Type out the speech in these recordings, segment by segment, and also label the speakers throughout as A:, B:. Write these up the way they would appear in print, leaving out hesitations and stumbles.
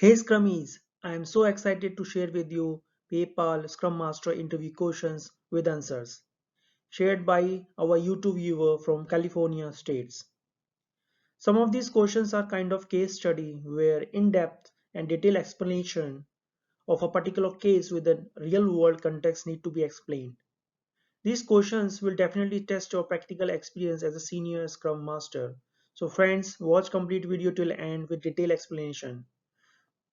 A: Hey Scrummies, I am so excited to share with you PayPal Scrum Master interview questions with answers shared by our YouTube viewer from California states. Some of these questions are kind of case study where in-depth and detailed explanation of a particular case with a real-world context need to be explained. These questions will definitely test your practical experience as a senior Scrum Master. So friends, watch complete video till end with detailed explanation.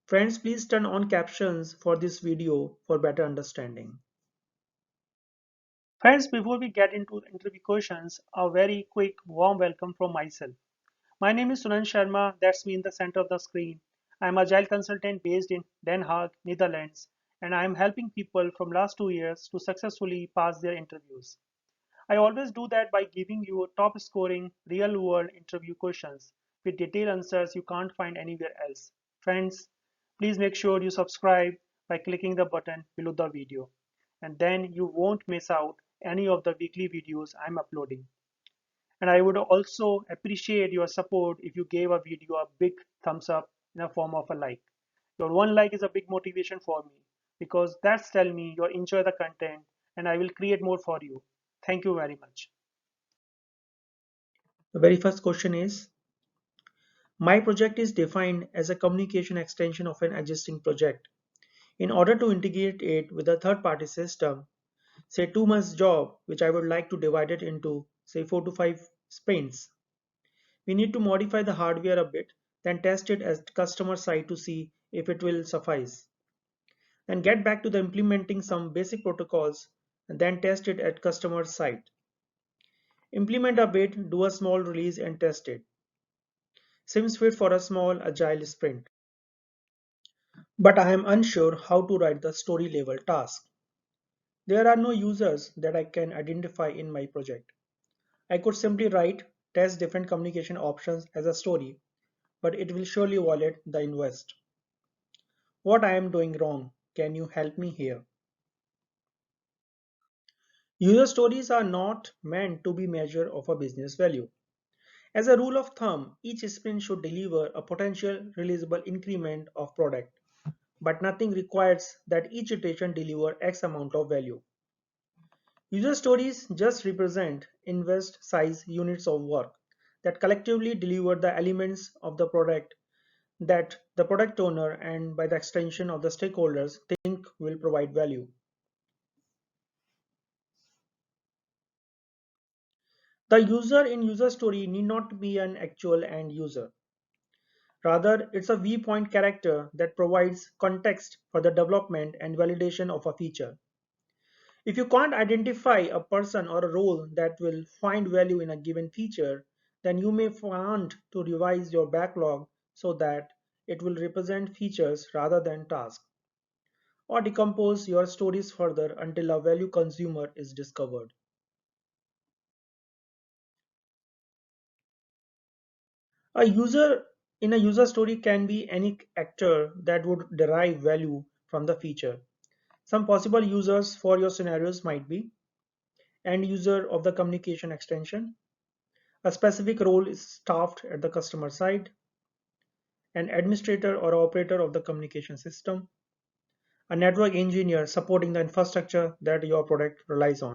A: Friends, please turn on captions for this video for better understanding.
B: Friends, before we get into interview questions, a very quick warm welcome from myself. My name is Sunandsharrma, that's me in the center of the screen. I'm Agile consultant based in Den Haag, Netherlands, and I'm helping people from last 2 years to successfully pass their interviews. I always do that by giving you top scoring real world interview questions with detailed answers you can't find anywhere else. Friends, please make sure you subscribe by clicking the button below the video, and then you won't miss out any of the weekly videos I'm uploading. And I would also appreciate your support if you gave a video a big thumbs up in a form of a like. Your one like is a big motivation for me because that's tell me you enjoy the content and I will create more for you. Thank you very much.
A: The very first question is, my project is defined as a communication extension of an existing project. In order to integrate it with a third-party system, say 2 months job, which I would like to divide it into, say 4 to 5 sprints, we need to modify the hardware a bit, then test it at customer side to see if it will suffice. Then get back to the implementing some basic protocols and then test it at customer side. Implement a bit, do a small release and test it. Seems fit for a small agile sprint. But I am unsure how to write the story level task. There are no users that I can identify in my project. I could simply write test different communication options as a story, but it will surely violate the invest. What I am doing wrong? Can you help me here? User stories are not meant to be measure of a business value. As a rule of thumb, each sprint should deliver a potential releasable increment of product, but nothing requires that each iteration deliver X amount of value. User stories just represent invest size units of work that collectively deliver the elements of the product that the product owner and by the extension of the stakeholders think will provide value. The user in user story need not be an actual end user. Rather, it's a viewpoint character that provides context for the development and validation of a feature. If you can't identify a person or a role that will find value in a given feature, then you may want to revise your backlog so that it will represent features rather than tasks, or decompose your stories further until a value consumer is discovered. A user in a user story can be any actor that would derive value from the feature. Some possible users for your scenarios might be end user of the communication extension, a specific role is staffed at the customer side, an administrator or operator of the communication system, a network engineer supporting the infrastructure that your product relies on.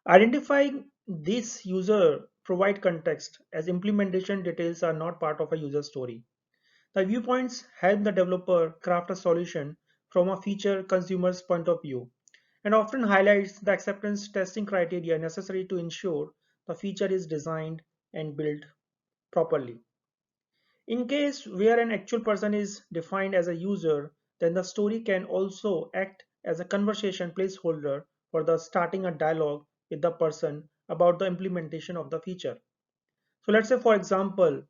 A: Identifying this user provide context as implementation details are not part of a user story. The viewpoints help the developer craft a solution from a feature consumer's point of view and often highlights the acceptance testing criteria necessary to ensure the feature is designed and built properly. In case where an actual person is defined as a user, then the story can also act as a conversation placeholder for the starting a dialogue with the person about the implementation of the feature. So let's say for example,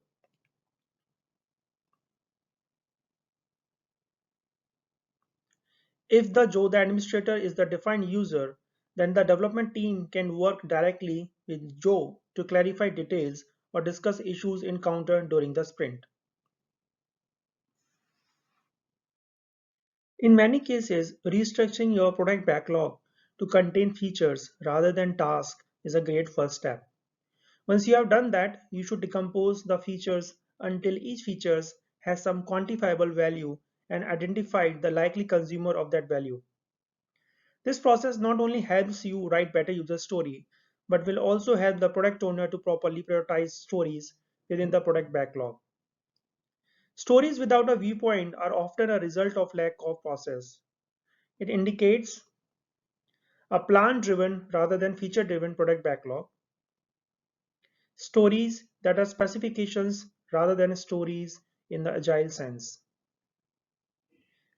A: if the Joe, the administrator, is the defined user, then the development team can work directly with Joe to clarify details or discuss issues encountered during the sprint. In many cases, restructuring your product backlog to contain features rather than tasks is a great first step. Once you have done that, you should decompose the features until each feature has some quantifiable value and identified the likely consumer of that value. This process not only helps you write better user story, but will also help the product owner to properly prioritize stories within the product backlog. Stories without a viewpoint are often a result of lack of process. It indicates a plan-driven rather than feature-driven product backlog. Stories that are specifications rather than stories in the agile sense.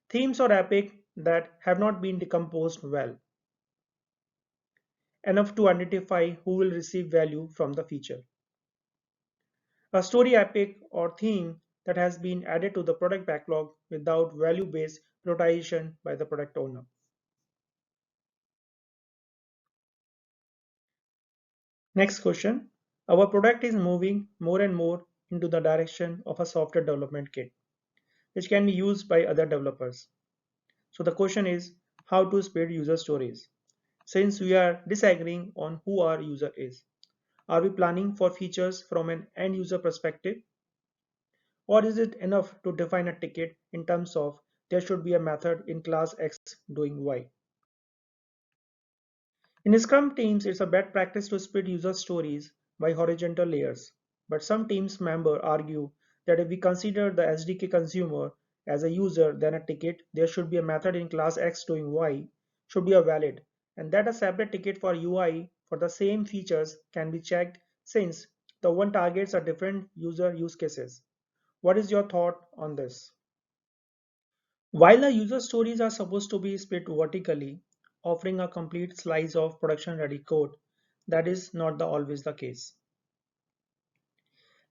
A: Themes or epic that have not been decomposed well, enough to identify who will receive value from the feature. A story epic or theme that has been added to the product backlog without value-based prioritization by the product owner. Next question. Our product is moving more and more into the direction of a software development kit, which can be used by other developers. So the question is how to speed user stories. Since we are disagreeing on who our user is, are we planning for features from an end user perspective? Or is it enough to define a ticket in terms of there should be a method in class X doing Y? In Scrum teams, it's a bad practice to split user stories by horizontal layers. But some teams members argue that if we consider the SDK consumer as a user, then a ticket, there should be a method in class X doing Y should be a valid, and that a separate ticket for UI for the same features can be checked since the one targets are different user use cases. What is your thought on this? While the user stories are supposed to be split vertically, offering a complete slice of production-ready code, that is not always the case.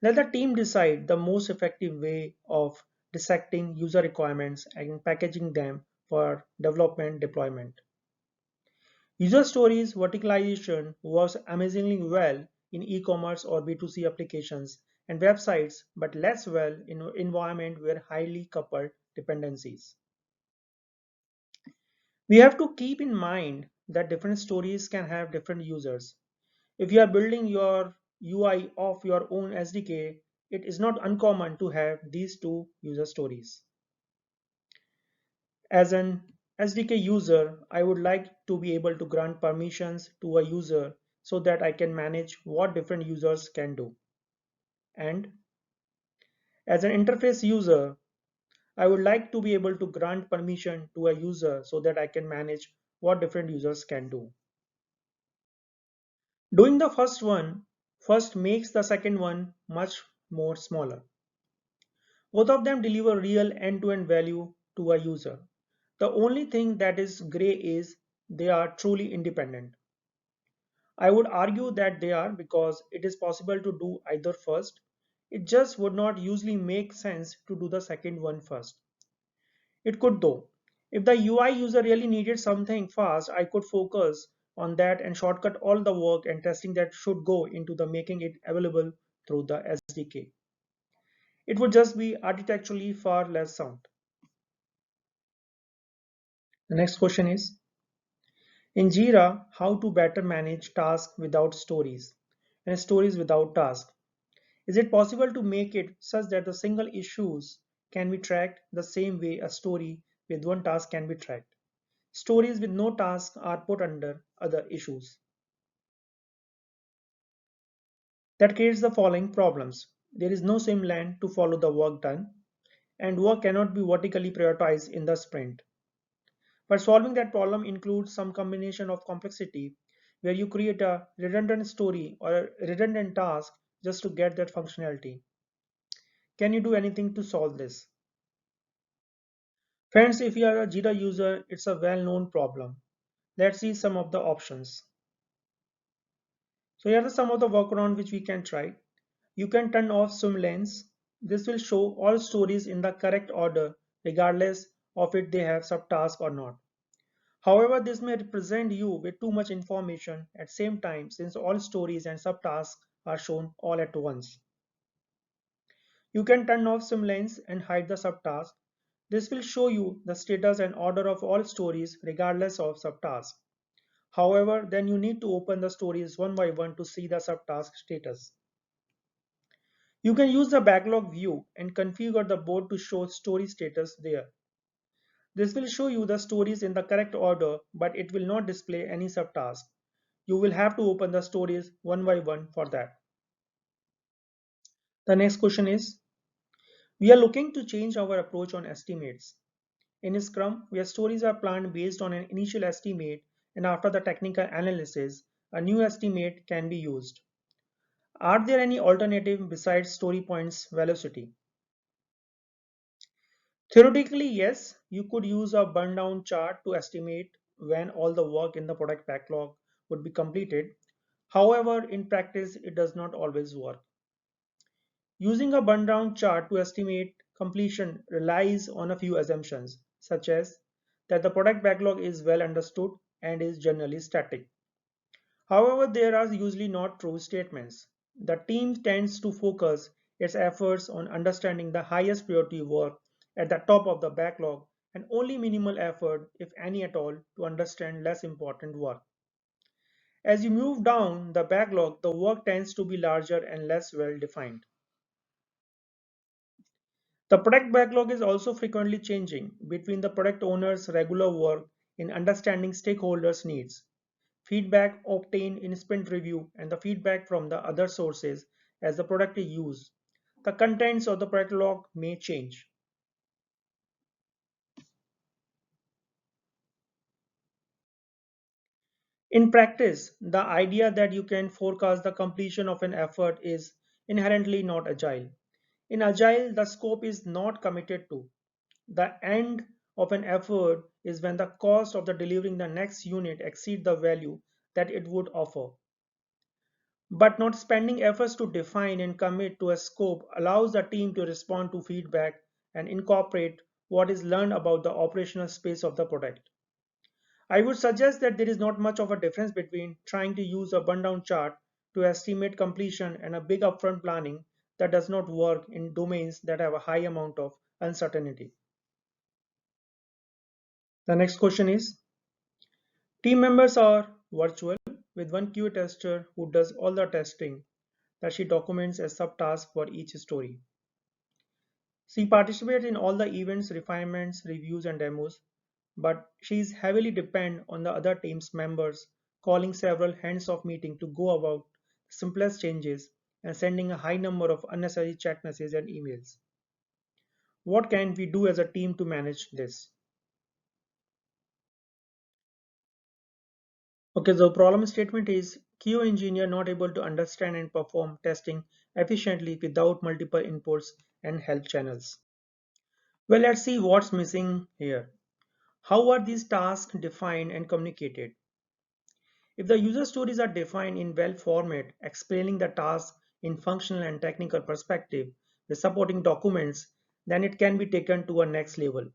A: Let the team decide the most effective way of dissecting user requirements and packaging them for development deployment. User stories verticalization works amazingly well in e-commerce or B2C applications and websites, but less well in an environment where highly coupled dependencies. We have to keep in mind that different stories can have different users. If you are building your UI of your own SDK, it is not uncommon to have these two user stories. As an SDK user, I would like to be able to grant permissions to a user so that I can manage what different users can do. And as an interface user, I would like to be able to grant permission to a user so that I can manage what different users can do. Doing the first one first makes the second one much more smaller. Both of them deliver real end-to-end value to a user. The only thing that is gray is they are truly independent. I would argue that they are because it is possible to do either first. It just would not usually make sense to do the second one first. It could though. If the UI user really needed something fast, I could focus on that and shortcut all the work and testing that should go into the making it available through the SDK. It would just be architecturally far less sound. The next question is, in Jira, how to better manage tasks without stories and stories without tasks? Is it possible to make it such that the single issues can be tracked the same way a story with one task can be tracked? Stories with no task are put under other issues. That creates the following problems. There is no swim lane to follow the work done, and work cannot be vertically prioritized in the sprint. But solving that problem includes some combination of complexity where you create a redundant story or a redundant task just to get that functionality. Can you do anything to solve this? Friends, if you are a Jira user, it's a well-known problem. Let's see some of the options. So here are some of the workaround which we can try. You can turn off swim lanes. This will show all stories in the correct order regardless of if they have subtasks or not. However, this may represent you with too much information at the same time since all stories and subtasks are shown all at once. You can turn off swim lanes and hide the subtask. This will show you the status and order of all stories regardless of subtask. However, then you need to open the stories one by one to see the subtask status. You can use the backlog view and configure the board to show story status there. This will show you the stories in the correct order, but it will not display any subtask. You will have to open the stories one by one for that. The next question is, we are looking to change our approach on estimates. In Scrum, where stories are planned based on an initial estimate and after the technical analysis, a new estimate can be used. Are there any alternative besides story points velocity? Theoretically, yes, you could use a burn down chart to estimate when all the work in the product backlog would be completed. However, in practice, it does not always work. Using a burn down chart to estimate completion relies on a few assumptions, such as that the product backlog is well understood and is generally static. However, there are usually not true statements. The team tends to focus its efforts on understanding the highest priority work at the top of the backlog and only minimal effort, if any at all, to understand less important work. As you move down the backlog, the work tends to be larger and less well defined. The product backlog is also frequently changing between the product owner's regular work in understanding stakeholders' needs, feedback obtained in sprint review, and the feedback from the other sources as the product is used. The contents of the product log may change. In practice, the idea that you can forecast the completion of an effort is inherently not agile. In Agile, the scope is not committed to. The end of an effort is when the cost of the delivering the next unit exceed the value that it would offer. But not spending efforts to define and commit to a scope allows the team to respond to feedback and incorporate what is learned about the operational space of the product. I would suggest that there is not much of a difference between trying to use a burn-down chart to estimate completion and a big upfront planning that does not work in domains that have a high amount of uncertainty. The next question is, team members are virtual with one QA tester who does all the testing that she documents as subtasks for each story. She participates in all the events, refinements, reviews, and demos, but she is heavily dependent on the other team's members, calling several hands-off meetings to go about the simplest changes and sending a high number of unnecessary chat messages and emails. What can we do as a team to manage this? Okay, the problem statement is QA engineer not able to understand and perform testing efficiently without multiple inputs and help channels. Well, let's see what's missing here. How are these tasks defined and communicated? If the user stories are defined in well format, explaining the task in functional and technical perspective with supporting documents, then it can be taken to a next level.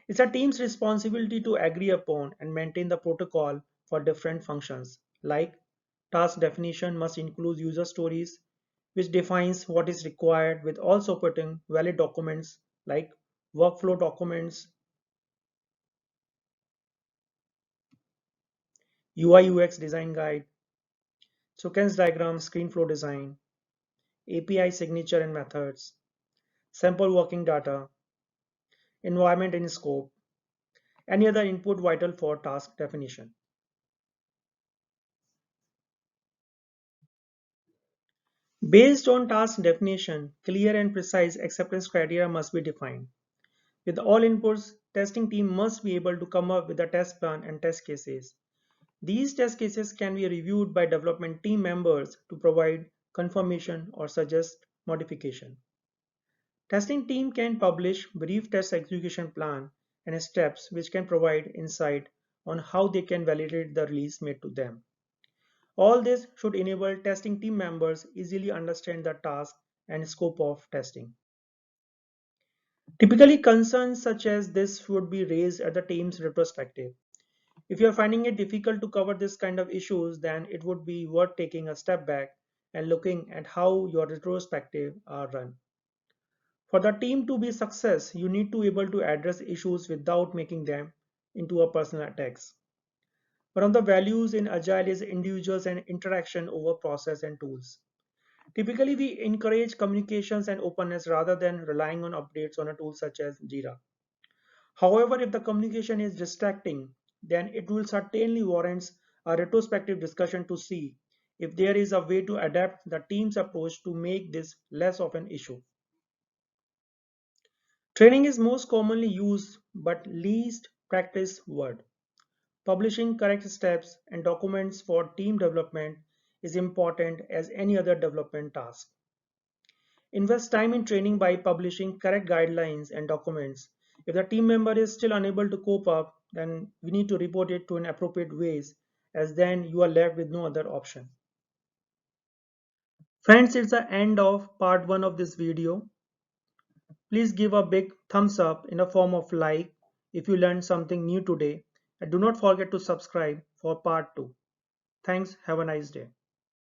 A: It's a team's responsibility to agree upon and maintain the protocol for different functions, like task definition must include user stories, which defines what is required with also putting valid documents like workflow documents, UI UX design guide, sequence diagram, screen flow design, API signature and methods, sample working data, environment and scope, any other input vital for task definition. Based on task definition, clear and precise acceptance criteria must be defined. With all inputs, testing team must be able to come up with a test plan and test cases. These test cases can be reviewed by development team members to provide confirmation or suggest modification. Testing team can publish brief test execution plan and steps which can provide insight on how they can validate the release made to them. All this should enable testing team members easily understand the task and scope of testing. Typically, concerns such as this would be raised at the team's retrospective. If you are finding it difficult to cover this kind of issues, then it would be worth taking a step back and looking at how your retrospective are run. For the team to be success, you need to be able to address issues without making them into a personal attacks. One of the values in Agile is individuals and interaction over process and tools. Typically, we encourage communications and openness rather than relying on updates on a tool such as Jira. However, if the communication is distracting, then it will certainly warrants a retrospective discussion to see if there is a way to adapt the team's approach to make this less of an issue. Training is most commonly used but least practiced word. Publishing correct steps and documents for team development is important as any other development task. Invest time in training by publishing correct guidelines and documents. If the team member is still unable to cope up, then we need to report it to an appropriate ways, as then you are left with no other option. Friends, it's the end of part 1 of this video. Please give a big thumbs up in a form of like if you learned something new today, and do not forget to subscribe for part 2. Thanks, have a nice day.